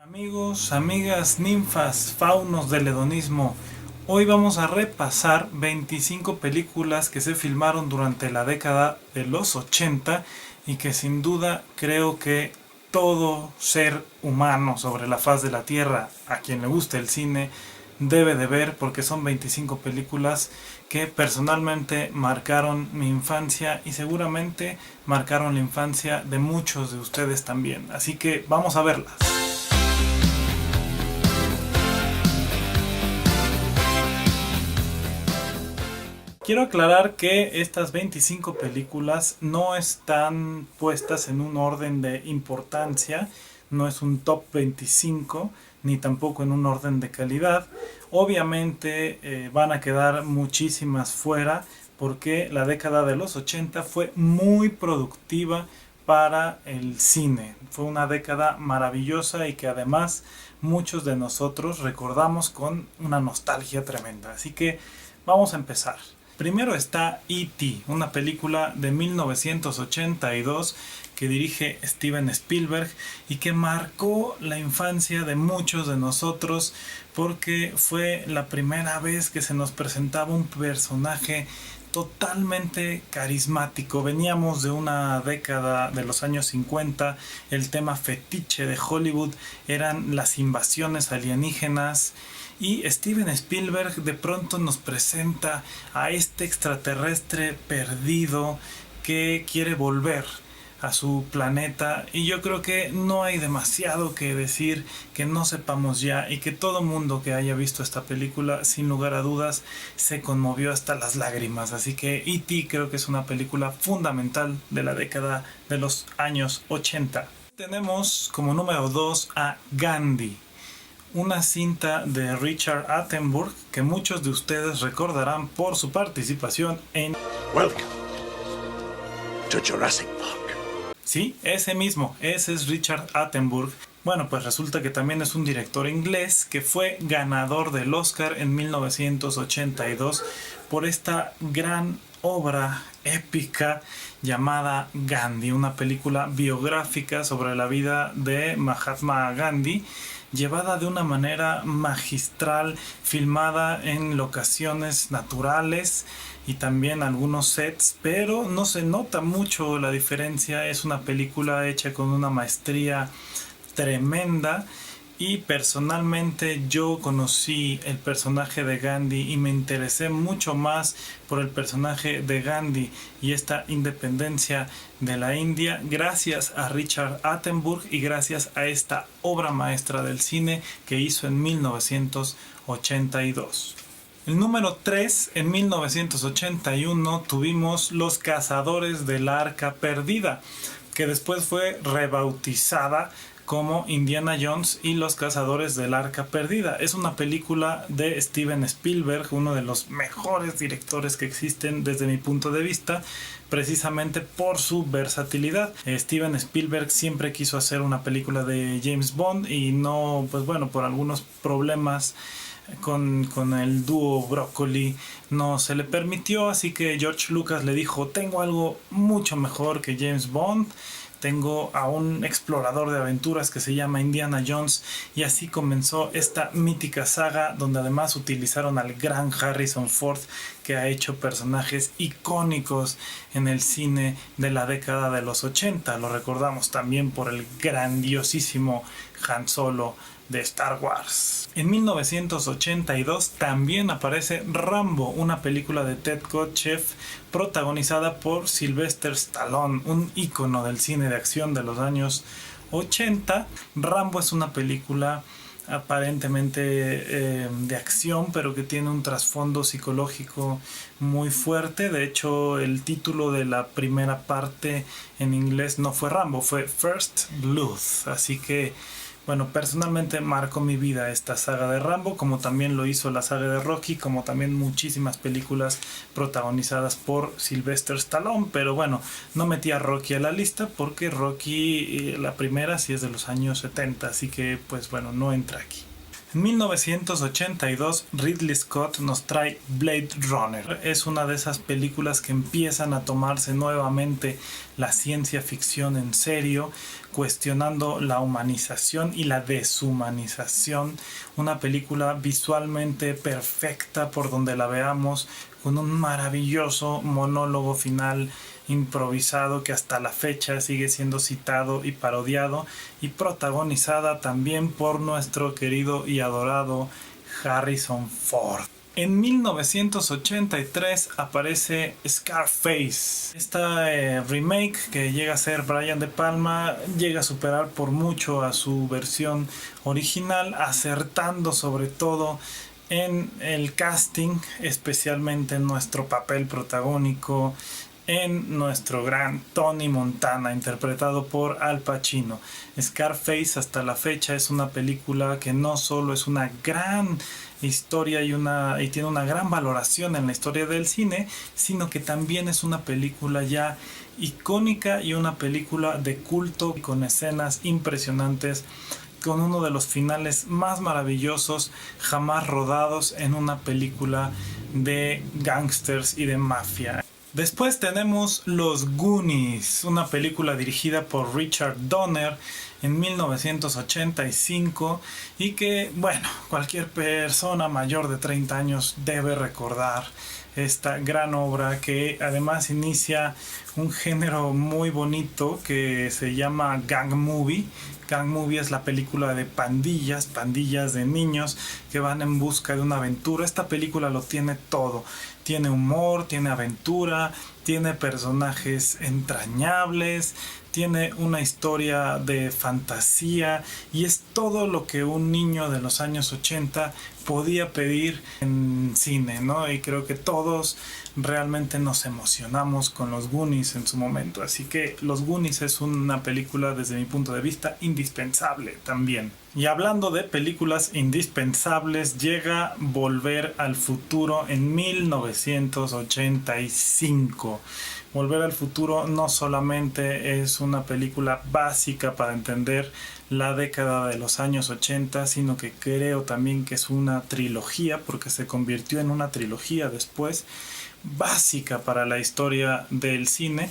Amigos, amigas, ninfas, faunos del hedonismo, hoy vamos a repasar 25 películas que se filmaron durante la década de los 80 y que sin duda creo que todo ser humano sobre la faz de la tierra, a quien le guste el cine, debe de ver, porque son 25 películas que personalmente marcaron mi infancia y seguramente marcaron la infancia de muchos de ustedes también. Así que vamos a verlas. Quiero aclarar que estas 25 películas no están puestas en un orden de importancia, no es un top 25, ni tampoco en un orden de calidad. Obviamente van a quedar muchísimas fuera porque la década de los 80 fue muy productiva para el cine. Fue una década maravillosa y que además muchos de nosotros recordamos con una nostalgia tremenda. Así que vamos a empezar. Primero está E.T., una película de 1982 que dirige Steven Spielberg y que marcó la infancia de muchos de nosotros porque fue la primera vez que se nos presentaba un personaje totalmente carismático. Veníamos de una década de los años 50, el tema fetiche de Hollywood eran las invasiones alienígenas. Y Steven Spielberg de pronto nos presenta a este extraterrestre perdido que quiere volver a su planeta, y yo creo que no hay demasiado que decir que no sepamos ya, y que todo mundo que haya visto esta película sin lugar a dudas se conmovió hasta las lágrimas. Así que E.T. creo que es una película fundamental de la década de los años 80. Tenemos como número 2 a Gandhi, una cinta de Richard Attenborough que muchos de ustedes recordarán por su participación en Welcome to Jurassic Park. Sí, ese mismo, ese es Richard Attenborough. Bueno, pues resulta que también es un director inglés que fue ganador del Oscar en 1982 por esta gran obra épica llamada Gandhi, una película biográfica sobre la vida de Mahatma Gandhi, llevada de una manera magistral, filmada en locaciones naturales y también algunos sets, pero no se nota mucho la diferencia. Es una película hecha con una maestría tremenda. Y personalmente yo conocí el personaje de Gandhi y me interesé mucho más por el personaje de Gandhi y esta independencia de la India gracias a Richard Attenborough y gracias a esta obra maestra del cine que hizo en 1982. El número 3, en 1981 tuvimos Los Cazadores del Arca Perdida, que después fue rebautizada como Indiana Jones y los Cazadores del Arca Perdida. Es una película de Steven Spielberg, uno de los mejores directores que existen desde mi punto de vista, precisamente por su versatilidad. Steven Spielberg siempre quiso hacer una película de James Bond y no, pues bueno, por algunos problemas con el dúo Broccoli no se le permitió, así que George Lucas le dijo: tengo algo mucho mejor que James Bond, tengo a un explorador de aventuras que se llama Indiana Jones. Y así comenzó esta mítica saga donde además utilizaron al gran Harrison Ford, que ha hecho personajes icónicos en el cine de la década de los 80. Lo recordamos también por el grandiosísimo Han Solo de Star Wars. En 1982 también aparece Rambo, una película de Ted Kotcheff protagonizada por Sylvester Stallone, un ícono del cine de acción de los años 80. Rambo es una película aparentemente de acción, pero que tiene un trasfondo psicológico muy fuerte. De hecho, el título de la primera parte en inglés no fue Rambo, fue First Blood. Así que bueno, personalmente marcó mi vida esta saga de Rambo, como también lo hizo la saga de Rocky, como también muchísimas películas protagonizadas por Sylvester Stallone. Pero bueno, no metí a Rocky a la lista porque Rocky, la primera, sí es de los años 70, así que pues bueno, no entra aquí. En 1982 Ridley Scott nos trae Blade Runner. Es una de esas películas que empiezan a tomarse nuevamente la ciencia ficción en serio, cuestionando la humanización y la deshumanización. Una película visualmente perfecta por donde la veamos, con un maravilloso monólogo final improvisado que hasta la fecha sigue siendo citado y parodiado, y protagonizada también por nuestro querido y adorado Harrison Ford. En 1983 aparece Scarface. Esta remake que llega a ser Brian De Palma llega a superar por mucho a su versión original, acertando sobre todo en el casting, especialmente en nuestro papel protagónico, en nuestro gran Tony Montana, interpretado por Al Pacino. Scarface hasta la fecha es una película que no solo es una gran historia y tiene una gran valoración en la historia del cine, sino que también es una película ya icónica y una película de culto con escenas impresionantes, con uno de los finales más maravillosos jamás rodados en una película de gangsters y de mafia. Después tenemos Los Goonies, una película dirigida por Richard Donner en 1985 y que, bueno, cualquier persona mayor de 30 años debe recordar esta gran obra, que además inicia un género muy bonito que se llama Gang Movie. Gang Movie es la película de pandillas de niños que van en busca de una aventura. Esta película lo tiene todo. Tiene humor, tiene aventura, tiene personajes entrañables, tiene una historia de fantasía y es todo lo que un niño de los años 80 podía pedir en cine, ¿no? Y creo que todos realmente nos emocionamos con Los Goonies en su momento. Así que Los Goonies es una película, desde mi punto de vista, indispensable también. Y hablando de películas indispensables, llega Volver al Futuro en 1985. Volver al Futuro no solamente es una película básica para entender la década de los años 80, sino que creo también que es una trilogía, porque se convirtió en una trilogía después, básica para la historia del cine.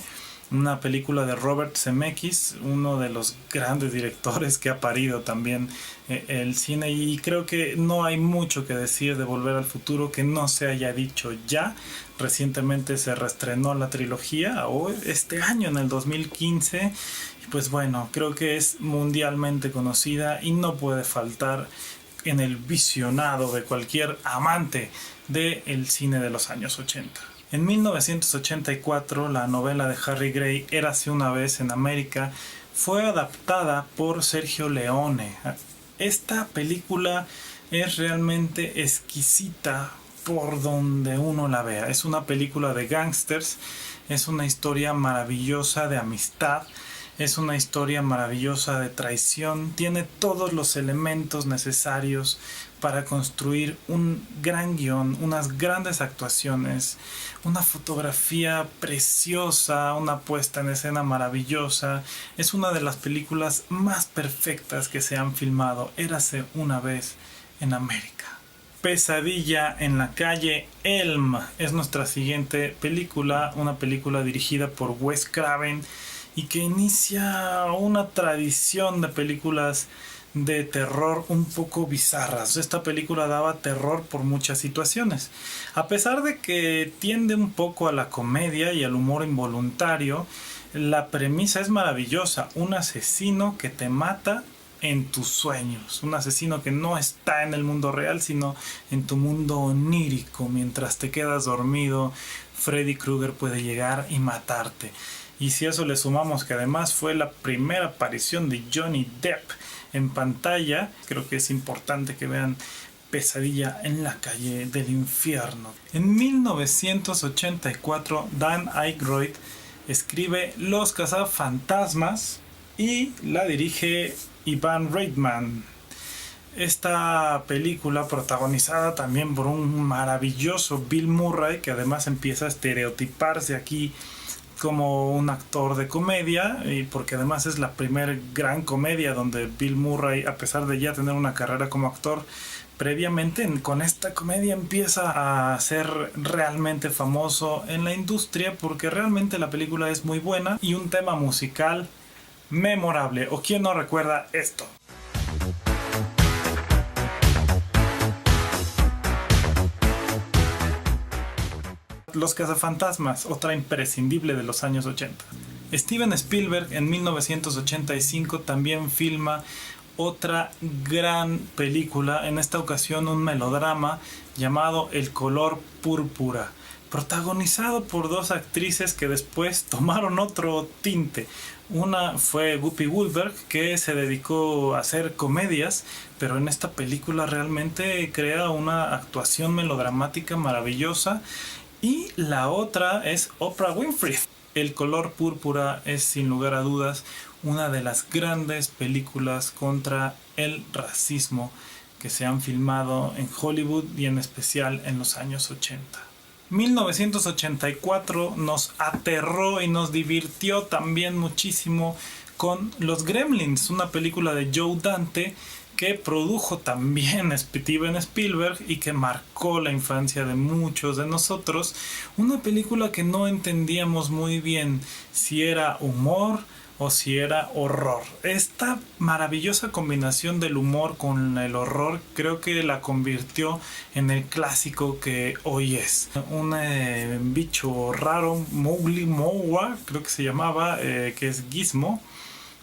Una película de Robert Zemeckis, uno de los grandes directores que ha parido también el cine, y creo que no hay mucho que decir de Volver al Futuro que no se haya dicho ya. Recientemente se reestrenó la trilogía, o este año, en el 2015, y pues bueno, creo que es mundialmente conocida y no puede faltar en el visionado de cualquier amante del cine de los años 80. En 1984, la novela de Harry Gray, Érase una vez en América, fue adaptada por Sergio Leone. Esta película es realmente exquisita por donde uno la vea. Es una película de gángsters, es una historia maravillosa de amistad, es una historia maravillosa de traición, tiene todos los elementos necesarios para construir un gran guión, unas grandes actuaciones, una fotografía preciosa, una puesta en escena maravillosa. Es una de las películas más perfectas que se han filmado. Érase una vez en América. Pesadilla en la calle Elm es nuestra siguiente película, una película dirigida por Wes Craven y que inicia una tradición de películas de terror un poco bizarras. Esta película daba terror por muchas situaciones. A pesar de que tiende un poco a la comedia y al humor involuntario, la premisa es maravillosa. Un asesino que te mata en tus sueños. Un asesino que no está en el mundo real, sino en tu mundo onírico. Mientras te quedas dormido, Freddy Krueger puede llegar y matarte. Y si a eso le sumamos que además fue la primera aparición de Johnny Depp en pantalla, creo que es importante que vean Pesadilla en la calle del infierno. En 1984, Dan Aykroyd escribe Los cazafantasmas y la dirige Ivan Reitman. Esta película, protagonizada también por un maravilloso Bill Murray, que además empieza a estereotiparse aquí como un actor de comedia, y porque además es la primera gran comedia donde Bill Murray, a pesar de ya tener una carrera como actor previamente, con esta comedia empieza a ser realmente famoso en la industria, porque realmente la película es muy buena y un tema musical memorable. ¿O quién no recuerda esto? Los cazafantasmas, otra imprescindible de los años 80. Steven Spielberg en 1985 también filma otra gran película, en esta ocasión un melodrama llamado El color púrpura, protagonizado por dos actrices que después tomaron otro tinte. Una fue Whoopi Goldberg, que se dedicó a hacer comedias, pero en esta película realmente crea una actuación melodramática maravillosa. Y la otra es Oprah Winfrey. El color púrpura es sin lugar a dudas una de las grandes películas contra el racismo que se han filmado en Hollywood y en especial en los años 80. 1984 nos aterró y nos divirtió también muchísimo con Los Gremlins, una película de Joe Dante que produjo también Steven Spielberg y que marcó la infancia de muchos de nosotros. Una película que no entendíamos muy bien si era humor o si era horror. Esta maravillosa combinación del humor con el horror creo que la convirtió en el clásico que hoy es. Un bicho raro, Mowgli Mowa, creo que se llamaba, que es Gizmo,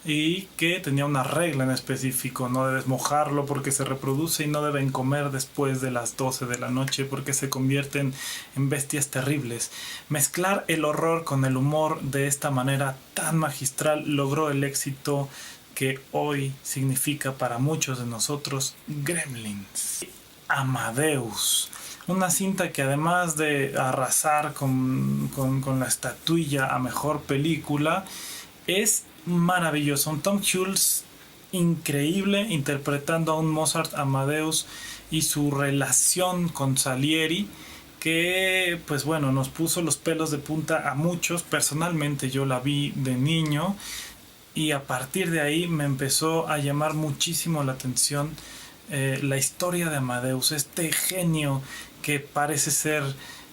y que tenía una regla en específico: no debes mojarlo porque se reproduce y no deben comer después de las 12 de la noche porque se convierten en bestias terribles. Mezclar el horror con el humor de esta manera tan magistral logró el éxito que hoy significa para muchos de nosotros Gremlins. Amadeus, una cinta que además de arrasar con la estatuilla a mejor película, es maravilloso. Un Tom Hulce increíble interpretando a un Mozart Amadeus y su relación con Salieri, que pues bueno, nos puso los pelos de punta a muchos. Personalmente yo la vi de niño y a partir de ahí me empezó a llamar muchísimo la atención la historia de Amadeus, este genio que parece ser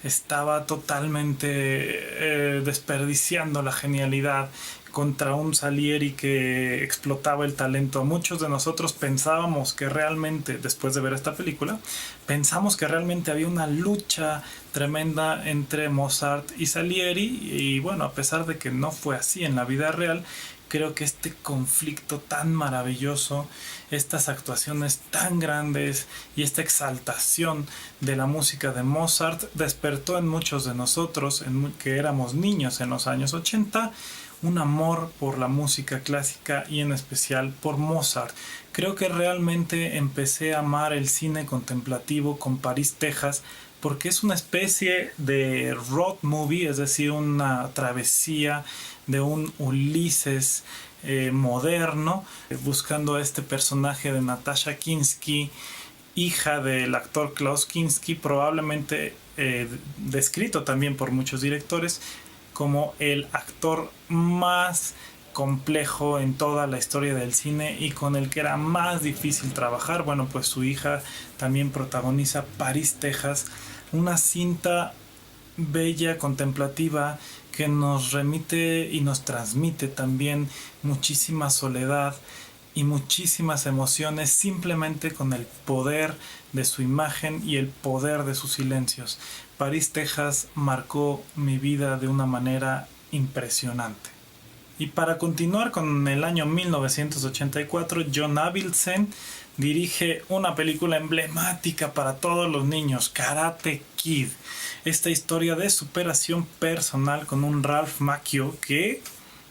estaba totalmente desperdiciando la genialidad contra un Salieri que explotaba el talento. Muchos de nosotros pensábamos que realmente, después de ver esta película, pensamos que realmente había una lucha tremenda entre Mozart y Salieri, y bueno, a pesar de que no fue así en la vida real, creo que este conflicto tan maravilloso, estas actuaciones tan grandes y esta exaltación de la música de Mozart despertó en muchos de nosotros, que éramos niños en los años 80, un amor por la música clásica y en especial por Mozart. Creo que realmente empecé a amar el cine contemplativo con París, Texas, porque es una especie de road movie, es decir, una travesía de un Ulises moderno, buscando a este personaje de Natasha Kinski, hija del actor Klaus Kinski, probablemente descrito también por muchos directores como el actor más complejo en toda la historia del cine y con el que era más difícil trabajar. Bueno, pues su hija también protagoniza París, Texas, una cinta bella, contemplativa, que nos remite y nos transmite también muchísima soledad y muchísimas emociones simplemente con el poder de su imagen y el poder de sus silencios. París, Texas marcó mi vida de una manera impresionante. Y para continuar con el año 1984, John Avildsen dirige una película emblemática para todos los niños, Karate Kid. Esta historia de superación personal con un Ralph Macchio que,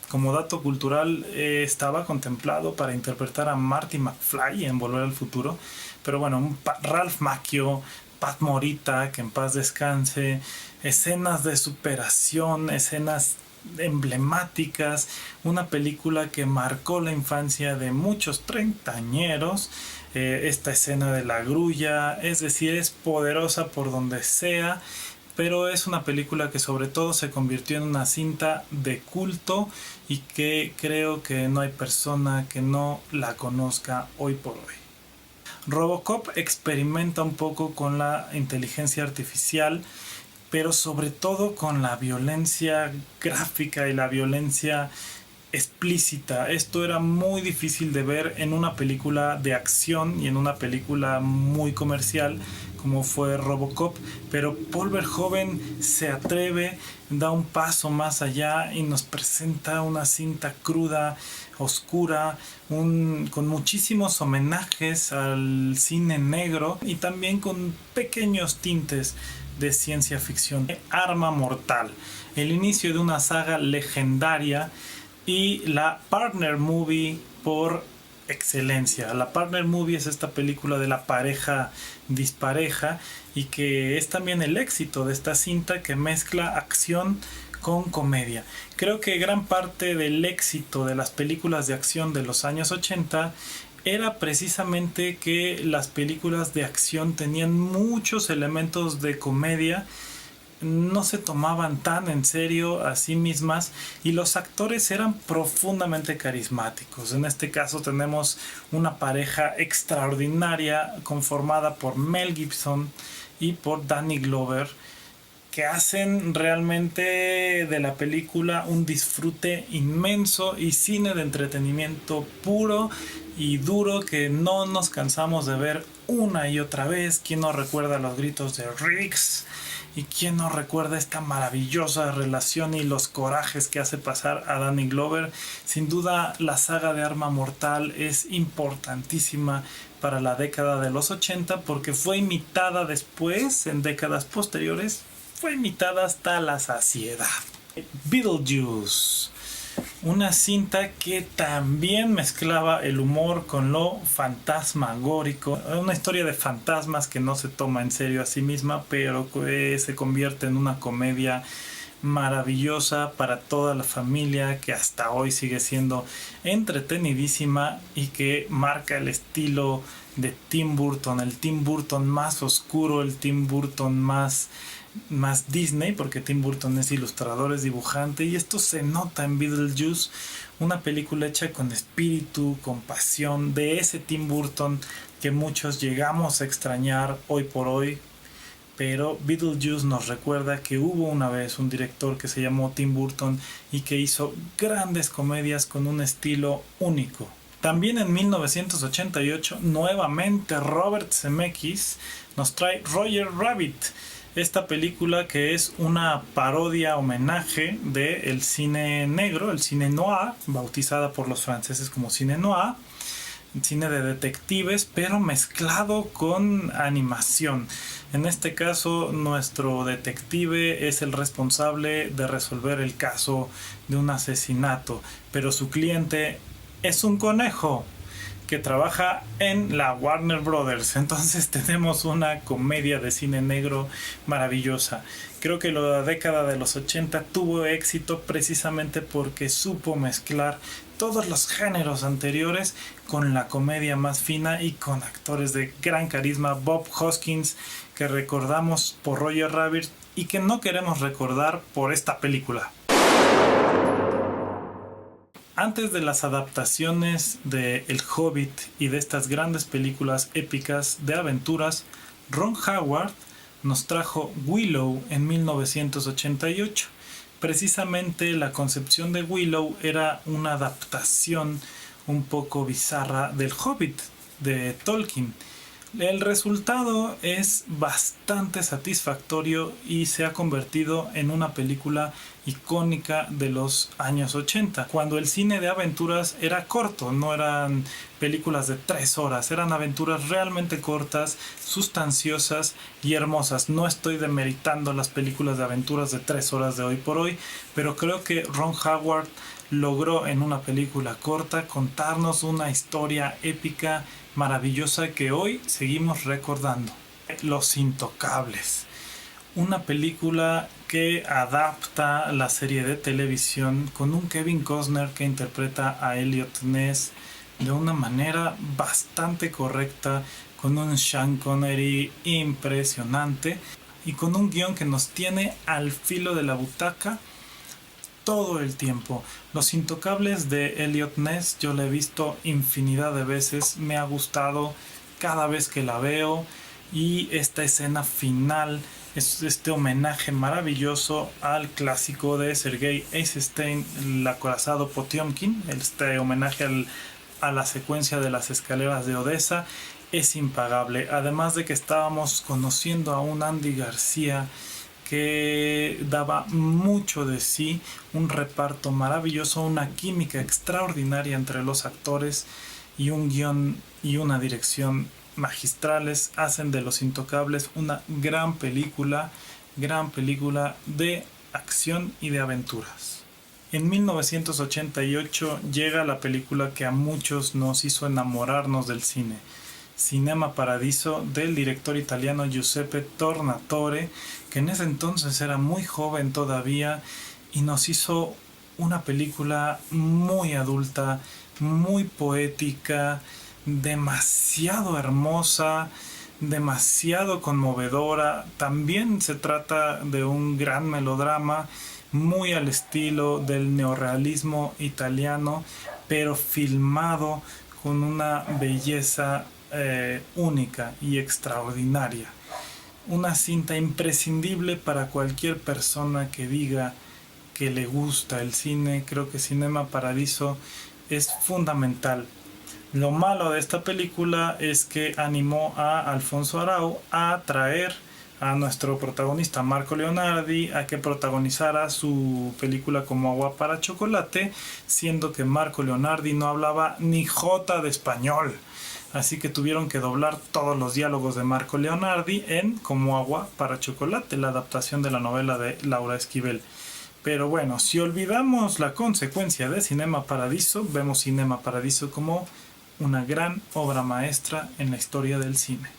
como dato cultural, estaba contemplado para interpretar a Marty McFly en Volver al Futuro. Pero bueno, Ralph Macchio, Pat Morita, que en paz descanse, escenas de superación, escenas emblemáticas, una película que marcó la infancia de muchos treintañeros. Esta escena de la grulla, es decir, es poderosa por donde sea, pero es una película que sobre todo se convirtió en una cinta de culto y que creo que no hay persona que no la conozca hoy por hoy. Robocop experimenta un poco con la inteligencia artificial, pero sobre todo con la violencia gráfica y la violencia explícita. Esto era muy difícil de ver en una película de acción y en una película muy comercial como fue Robocop, pero Paul Verhoeven se atreve, da un paso más allá y nos presenta una cinta cruda, oscura, con muchísimos homenajes al cine negro y también con pequeños tintes de ciencia ficción. Arma Mortal, el inicio de una saga legendaria y la partner movie por excelencia. La partner movie es esta película de la pareja dispareja y que es también el éxito de esta cinta que mezcla acción con comedia. Creo que gran parte del éxito de las películas de acción de los años 80 era precisamente que las películas de acción tenían muchos elementos de comedia, no se tomaban tan en serio a sí mismas y los actores eran profundamente carismáticos. En este caso tenemos una pareja extraordinaria conformada por Mel Gibson y por Danny Glover, que hacen realmente de la película un disfrute inmenso y cine de entretenimiento puro y duro que no nos cansamos de ver una y otra vez. ¿Quién no recuerda los gritos de Riggs? ¿Y quién no recuerda esta maravillosa relación y los corajes que hace pasar a Danny Glover? Sin duda la saga de Arma Mortal es importantísima para la década de los 80 porque fue imitada después, en décadas posteriores, fue imitada hasta la saciedad. Beetlejuice, una cinta que también mezclaba el humor con lo fantasmagórico, una historia de fantasmas que no se toma en serio a sí misma, pero que se convierte en una comedia maravillosa para toda la familia, que hasta hoy sigue siendo entretenidísima y que marca el estilo de Tim Burton, el Tim Burton más oscuro, el Tim Burton más Disney, porque Tim Burton es ilustrador, es dibujante, y esto se nota en Beetlejuice, una película hecha con espíritu, con pasión, de ese Tim Burton que muchos llegamos a extrañar hoy por hoy. Pero Beetlejuice nos recuerda que hubo una vez un director que se llamó Tim Burton y que hizo grandes comedias con un estilo único. También en 1988, nuevamente Robert Zemeckis nos trae Roger Rabbit. Esta película que es una parodia homenaje del cine negro, el cine noir, bautizada por los franceses como cine noir, cine de detectives, pero mezclado con animación. En este caso, nuestro detective es el responsable de resolver el caso de un asesinato, pero su cliente es un conejo que trabaja en la Warner Brothers. Entonces tenemos una comedia de cine negro maravillosa. Creo que la década de los 80 tuvo éxito precisamente porque supo mezclar todos los géneros anteriores con la comedia más fina y con actores de gran carisma. Bob Hoskins, que recordamos por Roger Rabbit y que no queremos recordar por esta película. Antes de las adaptaciones de El Hobbit y de estas grandes películas épicas de aventuras, Ron Howard nos trajo Willow en 1988. Precisamente la concepción de Willow era una adaptación un poco bizarra del Hobbit de Tolkien. El resultado es bastante satisfactorio y se ha convertido en una película icónica de los años 80, cuando el cine de aventuras era corto, no eran películas de 3 horas, eran aventuras realmente cortas, sustanciosas y hermosas. No estoy demeritando las películas de aventuras de 3 horas de hoy por hoy, pero creo que Ron Howard logró en una película corta contarnos una historia épica maravillosa que hoy seguimos recordando. Los Intocables, una película que adapta la serie de televisión con un Kevin Costner que interpreta a Elliot Ness de una manera bastante correcta, con un Sean Connery impresionante y con un guión que nos tiene al filo de la butaca todo el tiempo. Los Intocables de Eliot Ness yo la he visto infinidad de veces, me ha gustado cada vez que la veo, y esta escena final es este homenaje maravilloso al clásico de Sergei Eisenstein, El acorazado Potiomkin, este homenaje a la secuencia de las escaleras de Odessa. Es impagable, además de que estábamos conociendo a un Andy García que daba mucho de sí, un reparto maravilloso, una química extraordinaria entre los actores, y un guión y una dirección magistrales hacen de Los Intocables una gran película de acción y de aventuras. En 1988 llega la película que a muchos nos hizo enamorarnos del cine, Cinema Paradiso, del director italiano Giuseppe Tornatore, que en ese entonces era muy joven todavía y nos hizo una película muy adulta, muy poética, demasiado hermosa, demasiado conmovedora. También se trata de un gran melodrama muy al estilo del neorrealismo italiano, pero filmado con una belleza única y extraordinaria. Una cinta imprescindible para cualquier persona que diga que le gusta el cine. Creo que Cinema Paradiso es fundamental. Lo malo de esta película es que animó a Alfonso Arau a traer a nuestro protagonista Marco Leonardi a que protagonizara su película Como agua para chocolate, siendo que Marco Leonardi no hablaba ni jota de español. Así que tuvieron que doblar todos los diálogos de Marco Leonardi en Como agua para chocolate, la adaptación de la novela de Laura Esquivel. Pero bueno, si olvidamos la consecuencia de Cinema Paradiso, vemos Cinema Paradiso como una gran obra maestra en la historia del cine.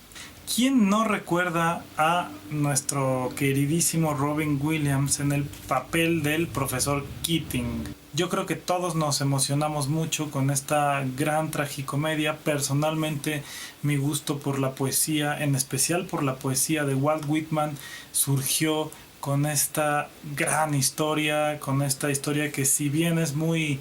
¿Quién no recuerda a nuestro queridísimo Robin Williams en el papel del profesor Keating? Yo creo que todos nos emocionamos mucho con esta gran tragicomedia. Personalmente, mi gusto por la poesía, en especial por la poesía de Walt Whitman, surgió con esta gran historia, con esta historia que, si bien es muy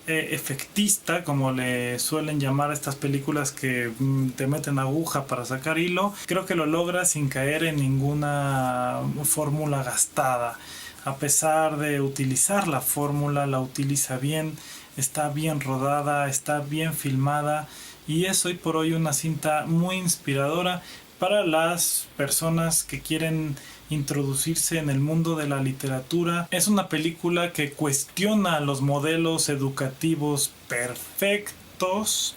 efectista, como le suelen llamar a estas películas que te meten aguja para sacar hilo, creo que lo logra sin caer en ninguna fórmula gastada. A pesar de utilizar la fórmula, la utiliza bien, está bien rodada, está bien filmada, y es hoy por hoy una cinta muy inspiradora para las personas que quieren introducirse en el mundo de la literatura. Es una película que cuestiona los modelos educativos perfectos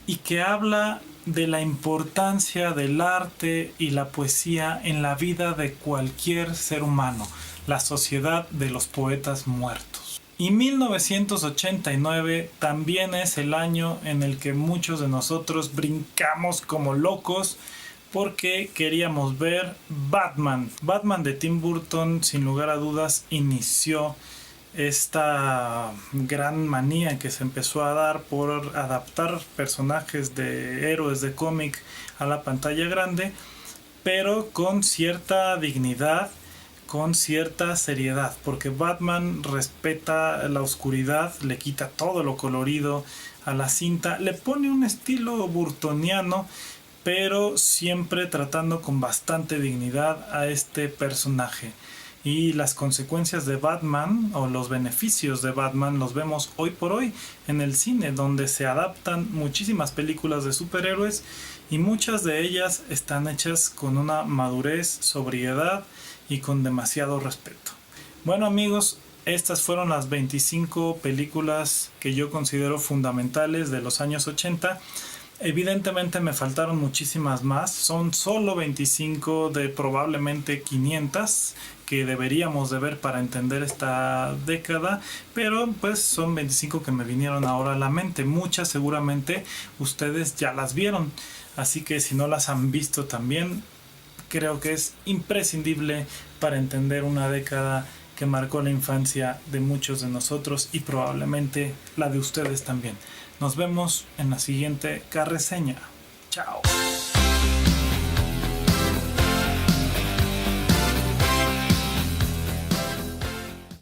y que habla de la importancia del arte y la poesía en la vida de cualquier ser humano, la sociedad de los poetas muertos. Y 1989 también es el año en el que muchos de nosotros brincamos como locos porque queríamos ver Batman. Batman de Tim Burton, sin lugar a dudas, inició esta gran manía que se empezó a dar por adaptar personajes de héroes de cómic a la pantalla grande, pero con cierta dignidad, con cierta seriedad, porque Batman respeta la oscuridad, le quita todo lo colorido a la cinta, le pone un estilo burtoniano, pero siempre tratando con bastante dignidad a este personaje. Y las consecuencias de Batman, o los beneficios de Batman, los vemos hoy por hoy en el cine, donde se adaptan muchísimas películas de superhéroes y muchas de ellas están hechas con una madurez, sobriedad y con demasiado respeto. Bueno, amigos, estas fueron las 25 películas que yo considero fundamentales de los años 80. Evidentemente me faltaron muchísimas más, son solo 25 de probablemente 500 que deberíamos de ver para entender esta década, pero pues son 25 que me vinieron ahora a la mente. Muchas seguramente ustedes ya las vieron, así que si no las han visto también, creo que es imprescindible para entender una década que marcó la infancia de muchos de nosotros y probablemente la de ustedes también. Nos vemos en la siguiente carreseña. Chao.